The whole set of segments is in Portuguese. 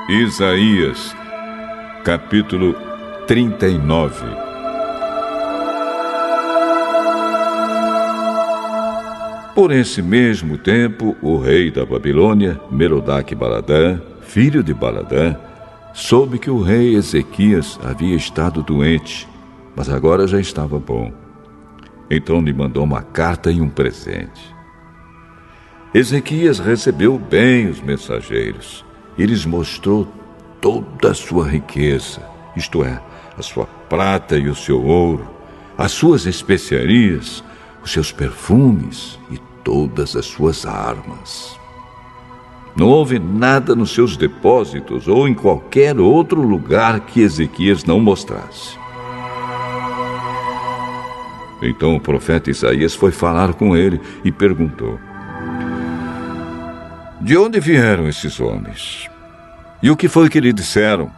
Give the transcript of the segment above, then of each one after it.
Isaías, capítulo 39. Por esse mesmo tempo, o rei da Babilônia, Merodach-Baladã, filho de Baladã, soube que o rei Ezequias havia estado doente, mas agora já estava bom. Então lhe mandou uma carta e um presente. Ezequias recebeu bem os mensageiros e lhes mostrou toda a sua riqueza, isto é, a sua prata e o seu ouro, as suas especiarias, os seus perfumes e todas as suas armas. Não houve nada nos seus depósitos ou em qualquer outro lugar que Ezequias não mostrasse. Então o profeta Isaías foi falar com ele e perguntou: de onde vieram esses homens? E o que foi que lhe disseram?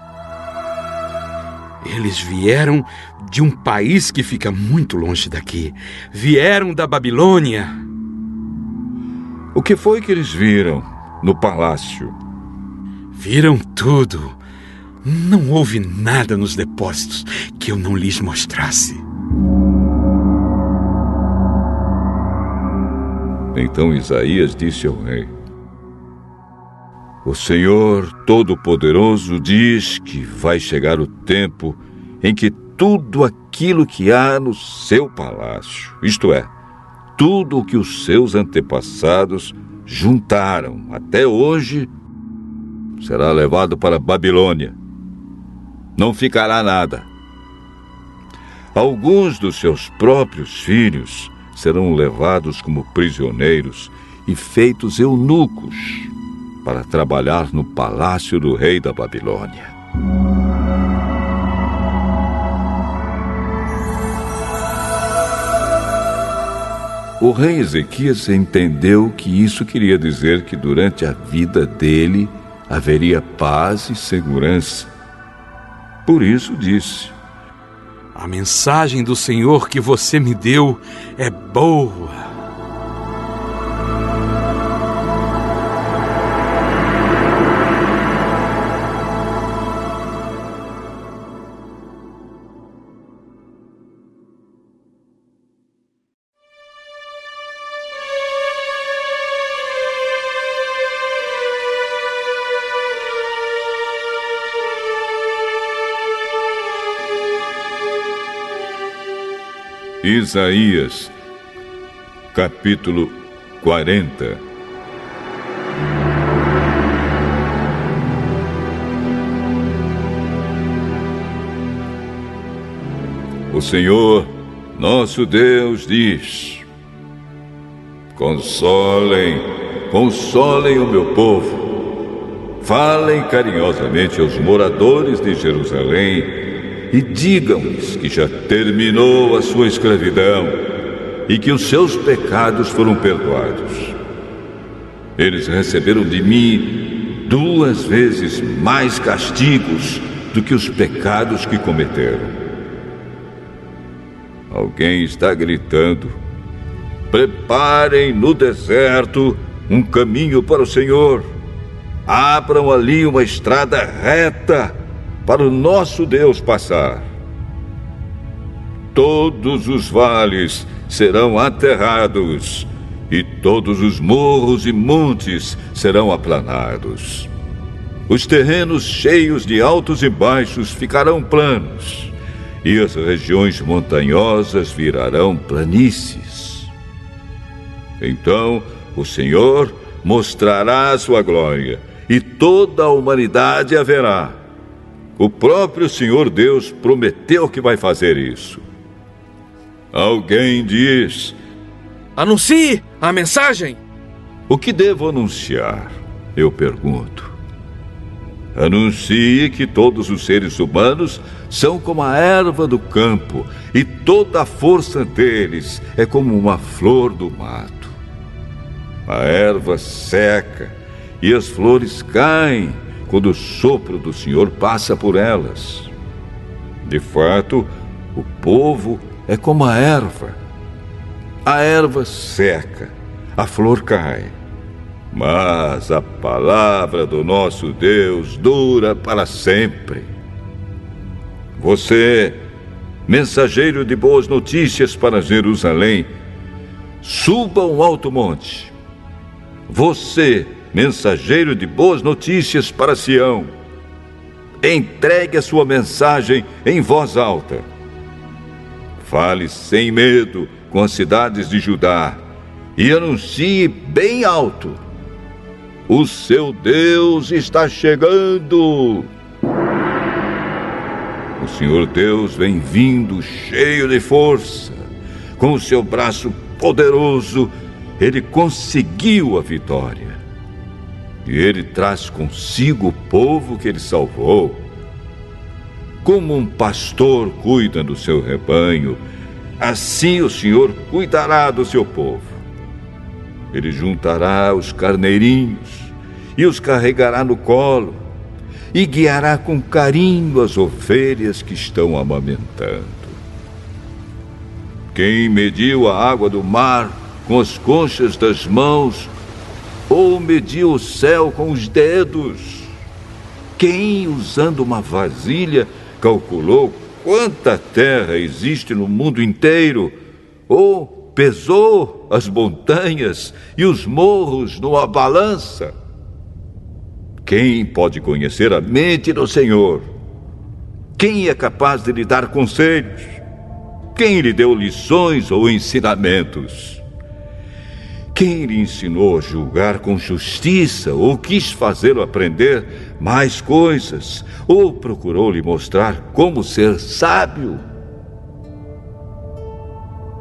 Eles vieram de um país que fica muito longe daqui. Vieram da Babilônia. O que foi que eles viram no palácio? Viram tudo. Não houve nada nos depósitos que eu não lhes mostrasse. Então Isaías disse ao rei: o Senhor Todo-Poderoso diz que vai chegar o tempo em que tudo aquilo que há no seu palácio, isto é, tudo o que os seus antepassados juntaram até hoje, será levado para a Babilônia. Não ficará nada. Alguns dos seus próprios filhos serão levados como prisioneiros e feitos eunucos para trabalhar no palácio do rei da Babilônia. O rei Ezequias entendeu que isso queria dizer que durante a vida dele haveria paz e segurança. Por isso disse: a mensagem do Senhor que você me deu é boa. Isaías, capítulo 40. O Senhor, nosso Deus, diz: consolem o meu povo. Falem carinhosamente aos moradores de Jerusalém e digam-lhes que já terminou a sua escravidão e que os seus pecados foram perdoados. Eles receberam de mim 2 vezes mais castigos do que os pecados que cometeram. Alguém está gritando: preparem no deserto um caminho para o Senhor. Abram ali uma estrada reta para o nosso Deus passar. Todos os vales serão aterrados, e todos os morros e montes serão aplanados. Os terrenos cheios de altos e baixos ficarão planos, e as regiões montanhosas virarão planícies. Então o Senhor mostrará a sua glória, e toda a humanidade a verá. O próprio Senhor Deus prometeu que vai fazer isso. Alguém diz: anuncie a mensagem. O que devo anunciar? Eu pergunto. Anuncie que todos os seres humanos são como a erva do campo, e toda a força deles é como uma flor do mato. A erva seca e as flores caem quando o sopro do Senhor passa por elas. De fato, o povo é como a erva. A erva seca, a flor cai, mas a palavra do nosso Deus dura para sempre. Você, mensageiro de boas notícias para Jerusalém, suba um alto monte. Você, mensageiro de boas notícias para Sião, entregue a sua mensagem em voz alta. Fale sem medo com as cidades de Judá e anuncie bem alto: o seu Deus está chegando. O Senhor Deus vem vindo cheio de força. Com o seu braço poderoso, ele conseguiu a vitória. E ele traz consigo o povo que ele salvou. Como um pastor cuida do seu rebanho, assim o Senhor cuidará do seu povo. Ele juntará os carneirinhos e os carregará no colo, e guiará com carinho as ovelhas que estão amamentando. Quem mediu a água do mar com as conchas das mãos, ou mediu o céu com os dedos? Quem, usando uma vasilha, calculou quanta terra existe no mundo inteiro, ou pesou as montanhas e os morros numa balança? Quem pode conhecer a mente do Senhor? Quem é capaz de lhe dar conselhos? Quem lhe deu lições ou ensinamentos? Quem lhe ensinou a julgar com justiça, ou quis fazê-lo aprender mais coisas, ou procurou lhe mostrar como ser sábio?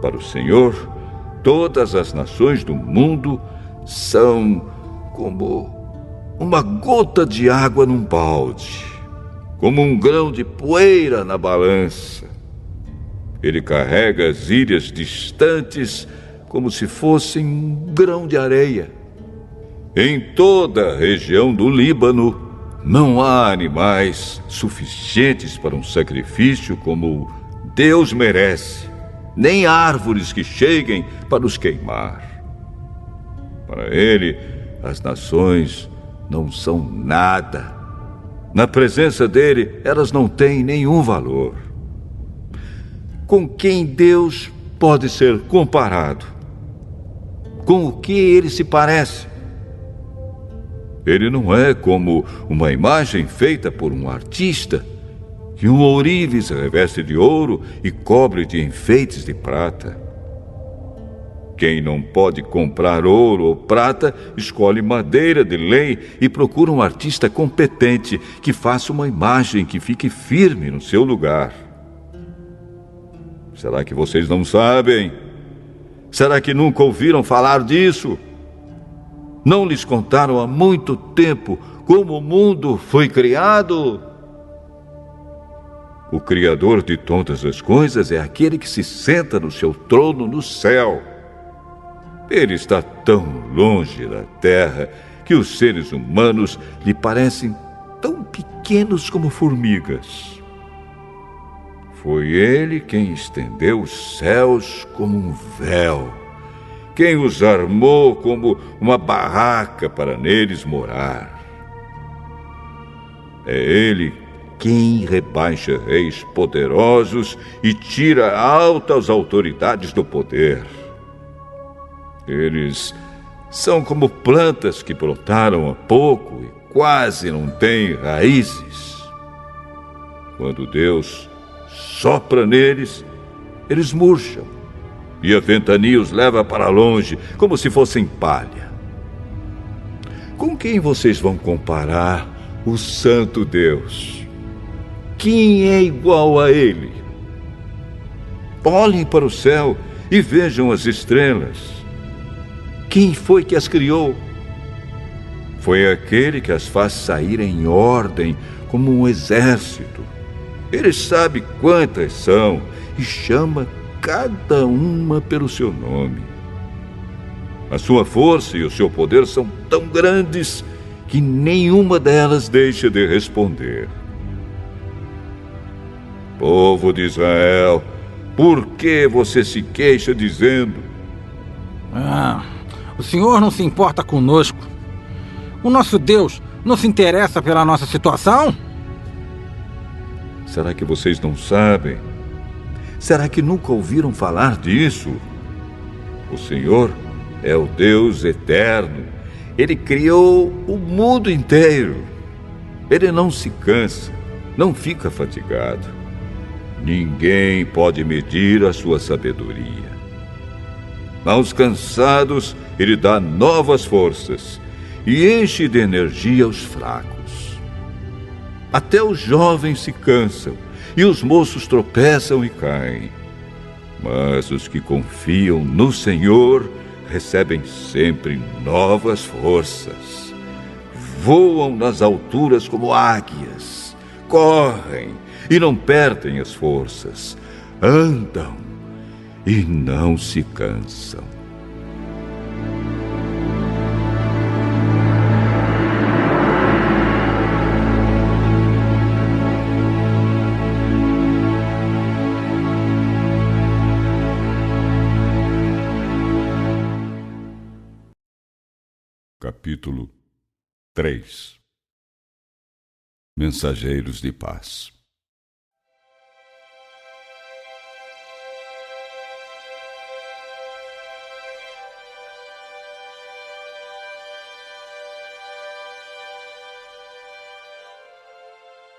Para o Senhor, todas as nações do mundo são como uma gota de água num balde, como um grão de poeira na balança. Ele carrega as ilhas distantes como se fossem um grão de areia. Em toda a região do Líbano não há animais suficientes para um sacrifício como Deus merece, nem árvores que cheguem para os queimar. Para ele, as nações não são nada. Na presença dele, elas não têm nenhum valor. Com quem Deus pode ser comparado? Com o que ele se parece? Ele não é como uma imagem feita por um artista, que um ourives reveste de ouro e cobre de enfeites de prata. Quem não pode comprar ouro ou prata, escolhe madeira de lei e procura um artista competente que faça uma imagem que fique firme no seu lugar. Será que vocês não sabem? Será que nunca ouviram falar disso? Não lhes contaram há muito tempo como o mundo foi criado? O Criador de todas as coisas é aquele que se senta no seu trono no céu. Ele está tão longe da terra que os seres humanos lhe parecem tão pequenos como formigas. Foi ele quem estendeu os céus como um véu, quem os armou como uma barraca para neles morar. É ele quem rebaixa reis poderosos e tira altas autoridades do poder. Eles são como plantas que brotaram há pouco e quase não têm raízes. Quando Deus sopra neles, eles murcham, e a ventania os leva para longe, como se fossem palha. Com quem vocês vão comparar o Santo Deus? Quem é igual a ele? Olhem para o céu e vejam as estrelas. Quem foi que as criou? Foi aquele que as faz sair em ordem como um exército. Ele sabe quantas são e chama cada uma pelo seu nome. A sua força e o seu poder são tão grandes que nenhuma delas deixa de responder. Povo de Israel, por que você se queixa dizendo: o Senhor não se importa conosco. O nosso Deus não se interessa pela nossa situação? Será que vocês não sabem? Será que nunca ouviram falar disso? O Senhor é o Deus eterno. Ele criou o mundo inteiro. Ele não se cansa, não fica fatigado. Ninguém pode medir a sua sabedoria. Aos cansados, ele dá novas forças e enche de energia os fracos. Até os jovens se cansam e os moços tropeçam e caem. Mas os que confiam no Senhor recebem sempre novas forças. Voam nas alturas como águias, correm e não perdem as forças, andam e não se cansam. Capítulo 3. Mensageiros de paz.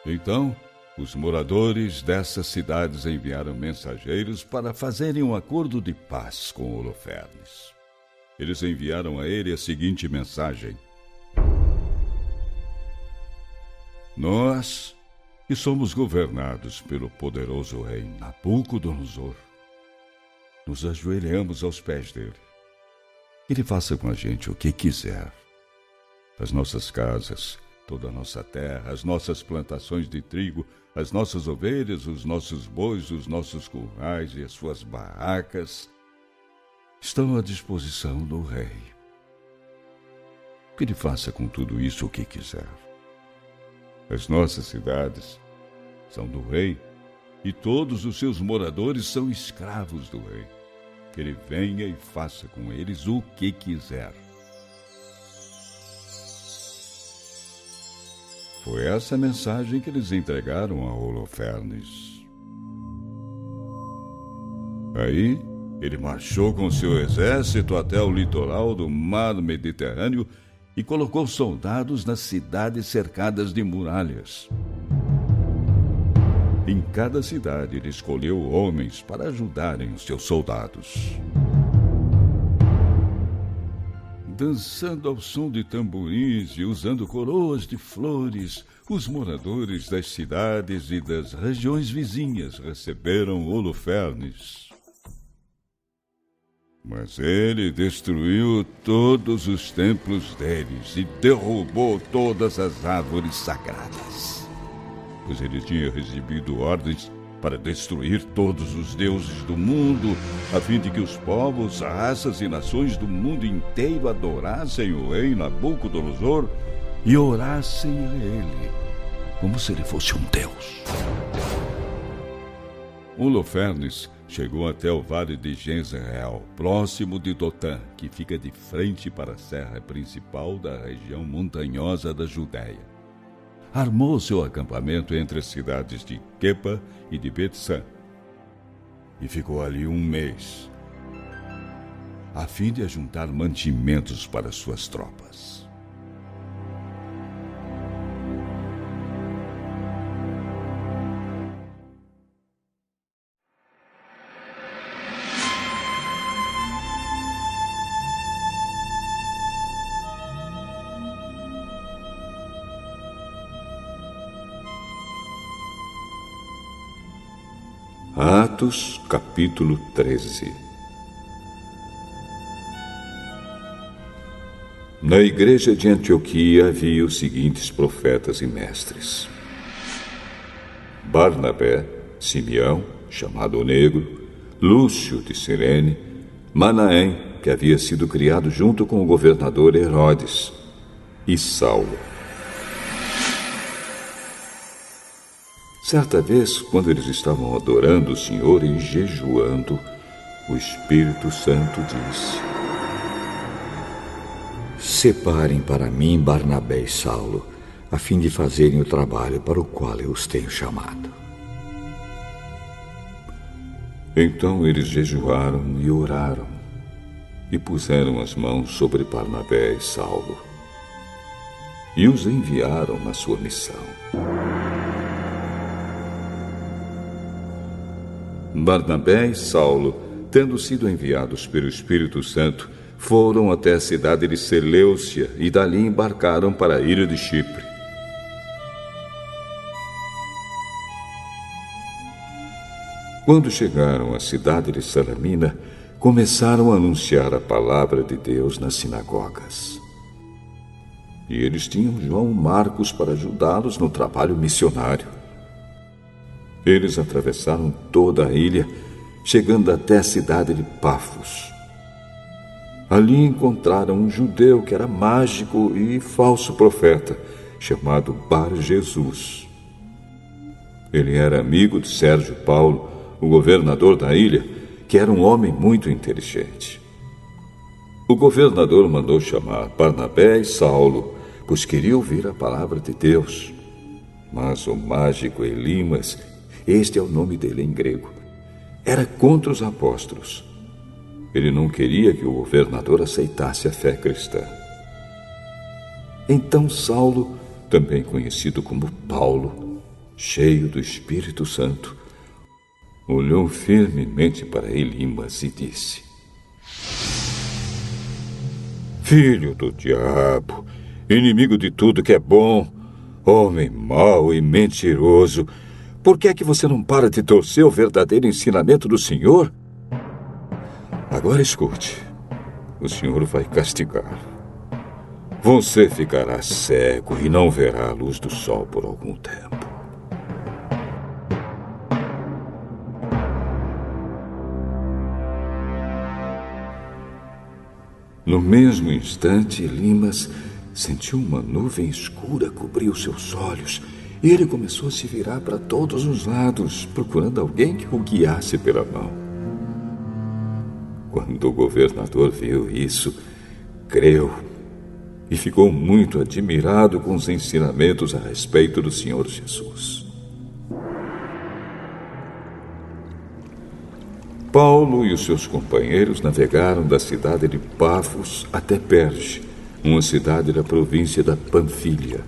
Então, os moradores dessas cidades enviaram mensageiros para fazerem um acordo de paz com Holofernes. Eles enviaram a ele a seguinte mensagem: Nós, que somos governados pelo poderoso rei Nabucodonosor, nos ajoelhamos aos pés dele. Ele faça com a gente o que quiser. As nossas casas, toda a nossa terra, as nossas plantações de trigo, as nossas ovelhas, os nossos bois, os nossos currais e as suas barracas estão à disposição do rei. Que ele faça com tudo isso o que quiser. As nossas cidades são do rei e todos os seus moradores são escravos do rei. Que ele venha e faça com eles o que quiser. Foi essa a mensagem que eles entregaram a Holofernes. Aí, ele marchou com seu exército até o litoral do mar Mediterrâneo e colocou soldados nas cidades cercadas de muralhas. Em cada cidade, ele escolheu homens para ajudarem os seus soldados. Dançando ao som de tamborins e usando coroas de flores, os moradores das cidades e das regiões vizinhas receberam Holofernes. Mas ele destruiu todos os templos deles e derrubou todas as árvores sagradas, pois ele tinha recebido ordens para destruir todos os deuses do mundo, a fim de que os povos, raças e nações do mundo inteiro adorassem o rei Nabucodonosor e orassem a ele, como se ele fosse um deus. Holofernes chegou até o vale de Jezreel, próximo de Dotã, que fica de frente para a serra principal da região montanhosa da Judéia. Armou seu acampamento entre as cidades de Quepa e de Bet-San e ficou ali 1 mês, a fim de ajuntar mantimentos para suas tropas. Atos, capítulo 13. Na igreja de Antioquia havia os seguintes profetas e mestres: Barnabé, Simeão, chamado o Negro, Lúcio de Cirene, Manaém, que havia sido criado junto com o governador Herodes, e Saulo. Certa vez, quando eles estavam adorando o Senhor e jejuando, o Espírito Santo disse: Separem para mim Barnabé e Saulo, a fim de fazerem o trabalho para o qual eu os tenho chamado. Então eles jejuaram e oraram, e puseram as mãos sobre Barnabé e Saulo, e os enviaram na sua missão. Barnabé e Saulo, tendo sido enviados pelo Espírito Santo, foram até a cidade de Seleucia e dali embarcaram para a ilha de Chipre. Quando chegaram à cidade de Salamina, começaram a anunciar a palavra de Deus nas sinagogas. E eles tinham João Marcos para ajudá-los no trabalho missionário. Eles atravessaram toda a ilha, chegando até a cidade de Pafos. Ali encontraram um judeu que era mágico e falso profeta, chamado Bar-Jesus. Ele era amigo de Sérgio Paulo, o governador da ilha, que era um homem muito inteligente. O governador mandou chamar Barnabé e Saulo, pois queria ouvir a palavra de Deus. Mas o mágico Elimas, este é o nome dele em grego, era contra os apóstolos. Ele não queria que o governador aceitasse a fé cristã. Então Saulo, também conhecido como Paulo, cheio do Espírito Santo, olhou firmemente para Elimas e disse: Filho do diabo, inimigo de tudo que é bom, homem mau e mentiroso, por que é que você não para de torcer o verdadeiro ensinamento do Senhor? Agora escute, o Senhor vai castigar. Você ficará cego e não verá a luz do sol por algum tempo. No mesmo instante, Elimas sentiu uma nuvem escura cobrir os seus olhos e ele começou a se virar para todos os lados, procurando alguém que o guiasse pela mão. Quando o governador viu isso, creu e ficou muito admirado com os ensinamentos a respeito do Senhor Jesus. Paulo e os seus companheiros navegaram da cidade de Pafos até Perge, uma cidade da província da Panfilha.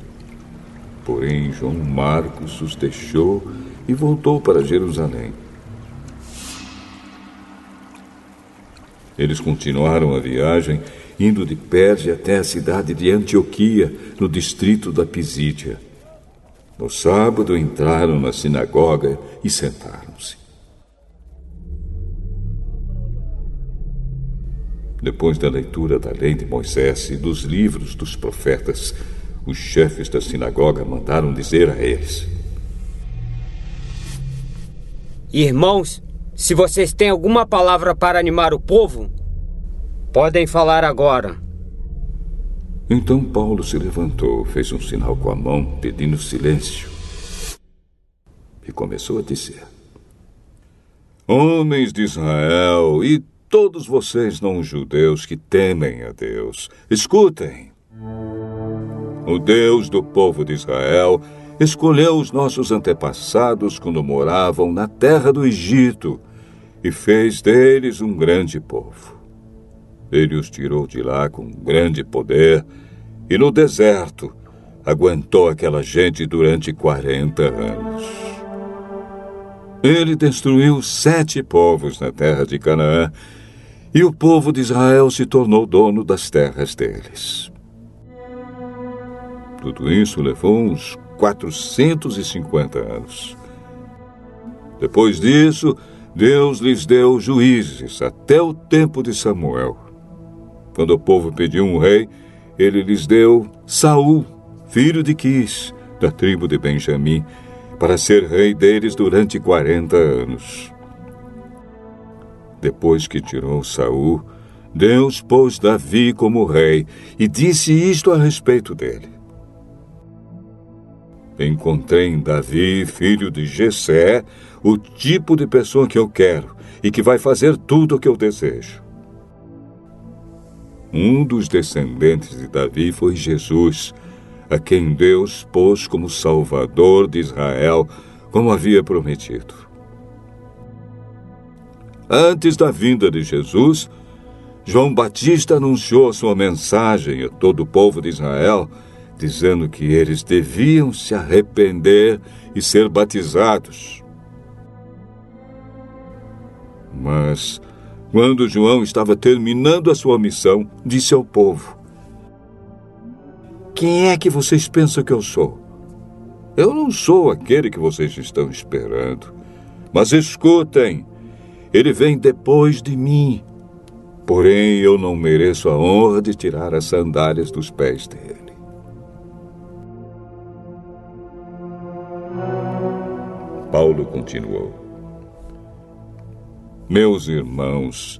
Porém, João Marcos os deixou e voltou para Jerusalém. Eles continuaram a viagem, indo de Perge até a cidade de Antioquia, no distrito da Pisídia. No sábado, entraram na sinagoga e sentaram-se. Depois da leitura da lei de Moisés e dos livros dos profetas, os chefes da sinagoga mandaram dizer a eles: Irmãos, se vocês têm alguma palavra para animar o povo, podem falar agora. Então Paulo se levantou, fez um sinal com a mão, pedindo silêncio, e começou a dizer: Homens de Israel e todos vocês não-judeus que temem a Deus, escutem. O Deus do povo de Israel escolheu os nossos antepassados quando moravam na terra do Egito e fez deles um grande povo. Ele os tirou de lá com grande poder e no deserto aguentou aquela gente durante 40 anos. Ele destruiu 7 povos na terra de Canaã e o povo de Israel se tornou dono das terras deles. Tudo isso levou uns 450 anos. Depois disso, Deus lhes deu juízes até o tempo de Samuel. Quando o povo pediu um rei, ele lhes deu Saul, filho de Quis, da tribo de Benjamim, para ser rei deles durante 40 anos. Depois que tirou Saul, Deus pôs Davi como rei e disse isto a respeito dele: Encontrei em Davi, filho de Jessé, o tipo de pessoa que eu quero e que vai fazer tudo o que eu desejo. Um dos descendentes de Davi foi Jesus, a quem Deus pôs como Salvador de Israel, como havia prometido. Antes da vinda de Jesus, João Batista anunciou sua mensagem a todo o povo de Israel, dizendo que eles deviam se arrepender e ser batizados. Mas, quando João estava terminando a sua missão, disse ao povo: "Quem é que vocês pensam que eu sou? Eu não sou aquele que vocês estão esperando. Mas escutem, ele vem depois de mim. Porém, eu não mereço a honra de tirar as sandálias dos pés dele." Paulo continuou: "Meus irmãos,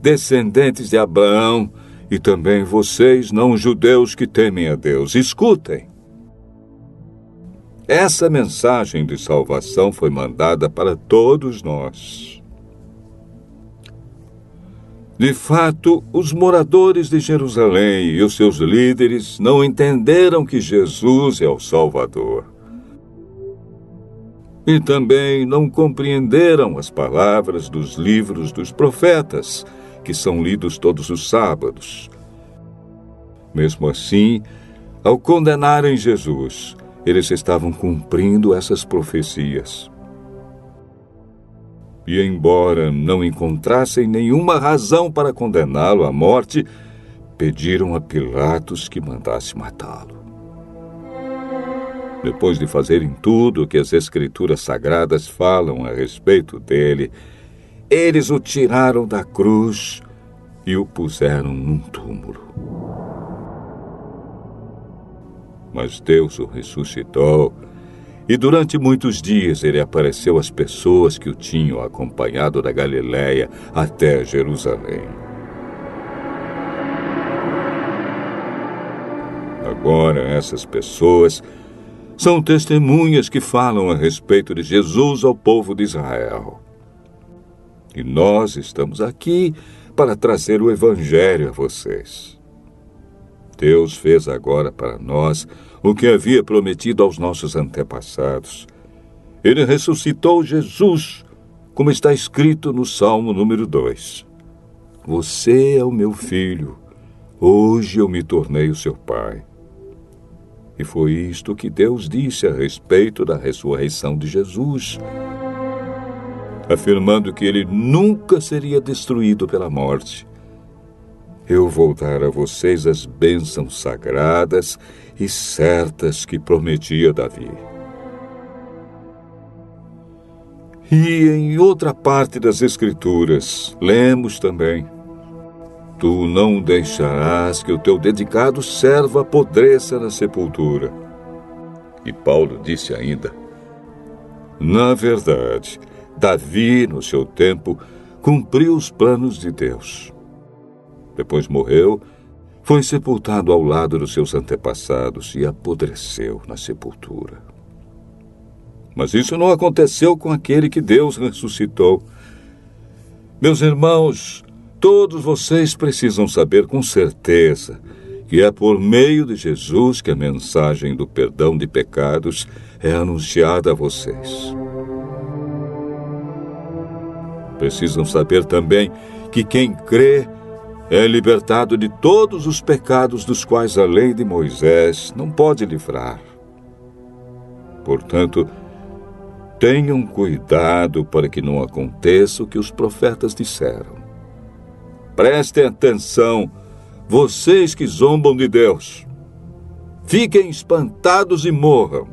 descendentes de Abraão, e também vocês, não-judeus que temem a Deus, escutem. Essa mensagem de salvação foi mandada para todos nós. De fato, os moradores de Jerusalém e os seus líderes não entenderam que Jesus é o Salvador. E também não compreenderam as palavras dos livros dos profetas, que são lidos todos os sábados. Mesmo assim, ao condenarem Jesus, eles estavam cumprindo essas profecias. E embora não encontrassem nenhuma razão para condená-lo à morte, pediram a Pilatos que mandasse matá-lo. Depois de fazerem tudo o que as Escrituras Sagradas falam a respeito dele, eles o tiraram da cruz e o puseram num túmulo. Mas Deus o ressuscitou, e durante muitos dias ele apareceu às pessoas que o tinham acompanhado da Galiléia até Jerusalém. Agora essas pessoas são testemunhas que falam a respeito de Jesus ao povo de Israel. E nós estamos aqui para trazer o Evangelho a vocês. Deus fez agora para nós o que havia prometido aos nossos antepassados. Ele ressuscitou Jesus, como está escrito no Salmo número 2. Você é o meu filho, hoje eu me tornei o seu pai. E foi isto que Deus disse a respeito da ressurreição de Jesus, afirmando que ele nunca seria destruído pela morte. Eu vou dar a vocês as bênçãos sagradas e certas que prometia Davi. E em outra parte das Escrituras, lemos também: Tu não deixarás que o teu dedicado servo apodreça na sepultura. E Paulo disse ainda: Na verdade, Davi, no seu tempo, cumpriu os planos de Deus. Depois morreu, foi sepultado ao lado dos seus antepassados e apodreceu na sepultura. Mas isso não aconteceu com aquele que Deus ressuscitou. Meus irmãos, todos vocês precisam saber com certeza que é por meio de Jesus que a mensagem do perdão de pecados é anunciada a vocês. Precisam saber também que quem crê é libertado de todos os pecados dos quais a lei de Moisés não pode livrar. Portanto, tenham cuidado para que não aconteça o que os profetas disseram. Prestem atenção, vocês que zombam de Deus. Fiquem espantados e morram,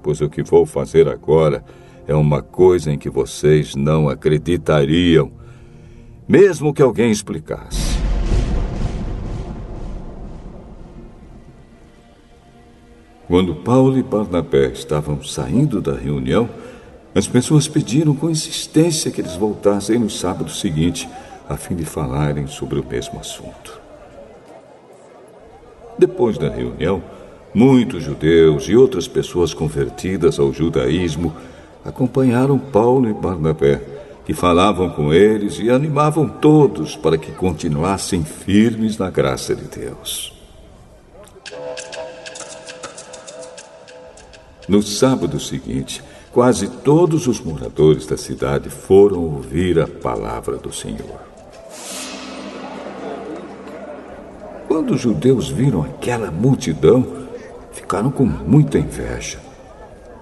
pois o que vou fazer agora é uma coisa em que vocês não acreditariam, mesmo que alguém explicasse. Quando Paulo e Barnabé estavam saindo da reunião, as pessoas pediram com insistência que eles voltassem no sábado seguinte, a fim de falarem sobre o mesmo assunto. Depois da reunião, muitos judeus e outras pessoas convertidas ao judaísmo acompanharam Paulo e Barnabé, que e falavam com eles e animavam todos para que continuassem firmes na graça de Deus. No sábado seguinte, quase todos os moradores da cidade foram ouvir a palavra do Senhor. Quando os judeus viram aquela multidão, ficaram com muita inveja.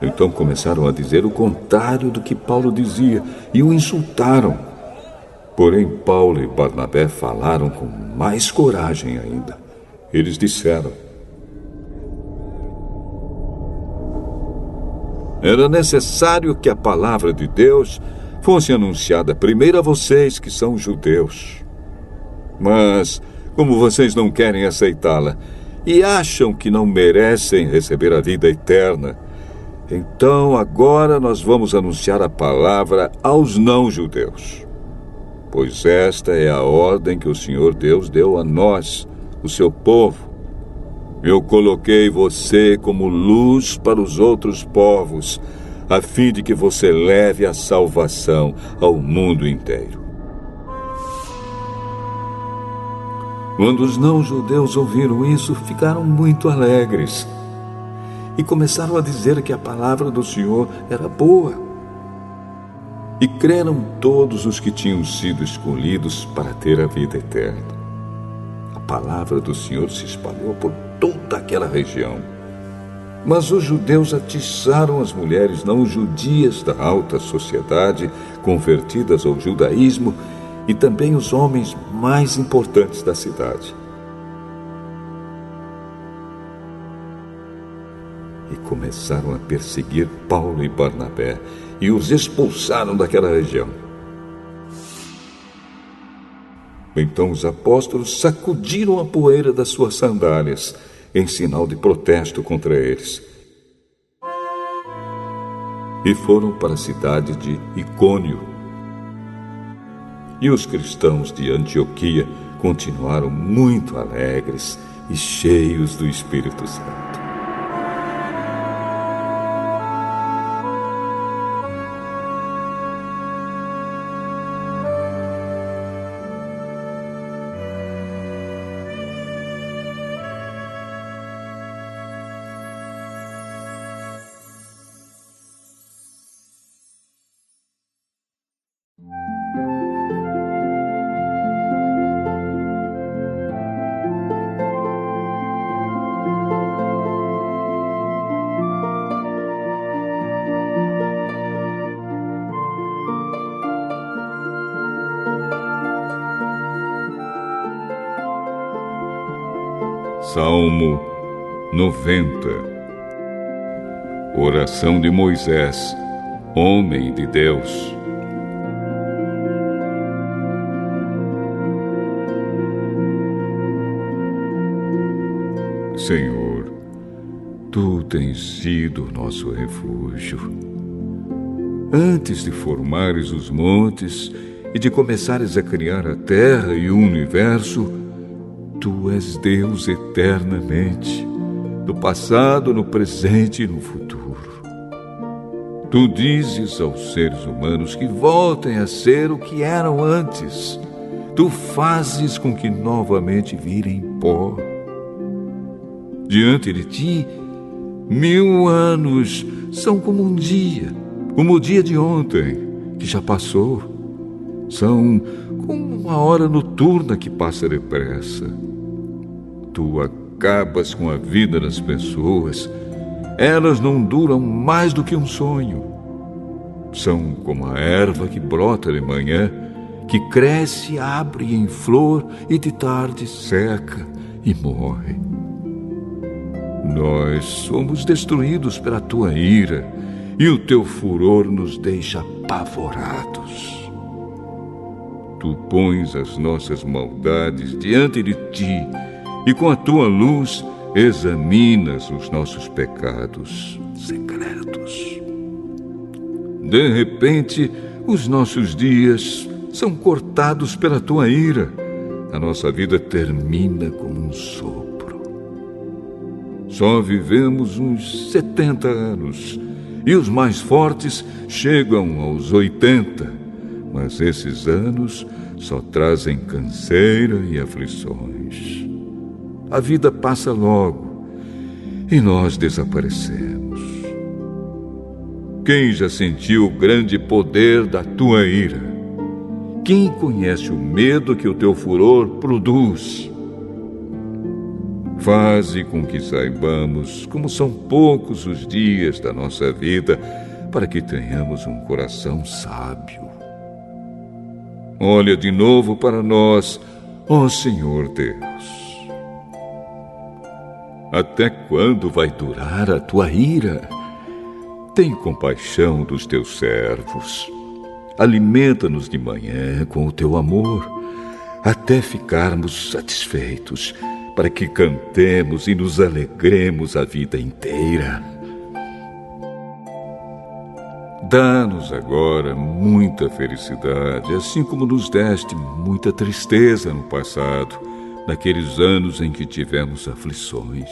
Então começaram a dizer o contrário do que Paulo dizia e o insultaram. Porém, Paulo e Barnabé falaram com mais coragem ainda. Eles disseram: era necessário que a palavra de Deus fosse anunciada primeiro a vocês que são judeus. Mas, como vocês não querem aceitá-la e acham que não merecem receber a vida eterna, então agora nós vamos anunciar a palavra aos não-judeus. Pois esta é a ordem que o Senhor Deus deu a nós, o seu povo. Eu coloquei você como luz para os outros povos, a fim de que você leve a salvação ao mundo inteiro. Quando os não-judeus ouviram isso, ficaram muito alegres e começaram a dizer que a palavra do Senhor era boa. E creram todos os que tinham sido escolhidos para ter a vida eterna. A palavra do Senhor se espalhou por toda aquela região. Mas os judeus atiçaram as mulheres não judias da alta sociedade, convertidas ao judaísmo, e também os homens mais importantes da cidade. E começaram a perseguir Paulo e Barnabé e os expulsaram daquela região. Então os apóstolos sacudiram a poeira das suas sandálias em sinal de protesto contra eles. E foram para a cidade de Icônio. E os cristãos de Antioquia continuaram muito alegres e cheios do Espírito Santo. Salmo 90. Oração de Moisés, homem de Deus. Senhor, Tu tens sido nosso refúgio. Antes de formares os montes e de começares a criar a terra e o universo, Tu és Deus eternamente, no passado, no presente e no futuro. Tu dizes aos seres humanos que voltem a ser o que eram antes. Tu fazes com que novamente virem pó. Diante de Ti, 1000 anos são como um dia, como o dia de ontem, que já passou. São como uma hora noturna que passa depressa. Tu acabas com a vida das pessoas. Elas não duram mais do que um sonho. São como a erva que brota de manhã, que cresce, abre em flor e de tarde seca e morre. Nós somos destruídos pela Tua ira e o Teu furor nos deixa apavorados. Tu pões as nossas maldades diante de Ti e com a Tua luz examinas os nossos pecados secretos. De repente, os nossos dias são cortados pela Tua ira. A nossa vida termina como um sopro. Só vivemos uns 70 anos e os mais fortes chegam aos 80. mas esses anos só trazem canseira e aflições. A vida passa logo e nós desaparecemos. Quem já sentiu o grande poder da tua ira? Quem conhece o medo que o teu furor produz? Faze com que saibamos como são poucos os dias da nossa vida, para que tenhamos um coração sábio. Olha de novo para nós, ó Senhor Deus. Até quando vai durar a tua ira? Tem compaixão dos teus servos. Alimenta-nos de manhã com o teu amor, até ficarmos satisfeitos, para que cantemos e nos alegremos a vida inteira. Dá-nos agora muita felicidade, assim como nos deste muita tristeza no passado, naqueles anos em que tivemos aflições.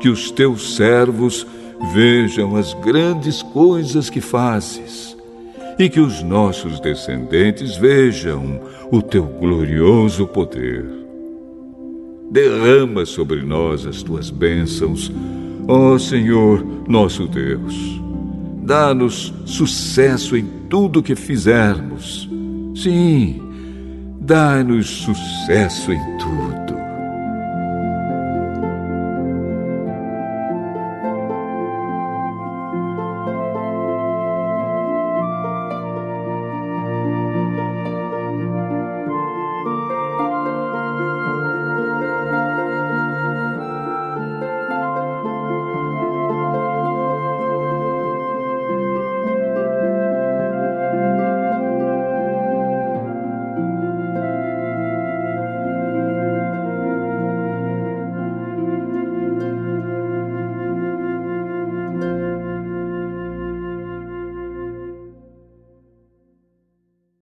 Que os teus servos vejam as grandes coisas que fazes, e que os nossos descendentes vejam o teu glorioso poder. Derrama sobre nós as tuas bênçãos, ó Senhor, nosso Deus. Dá-nos sucesso em tudo que fizermos. Sim, dá-nos sucesso em tudo.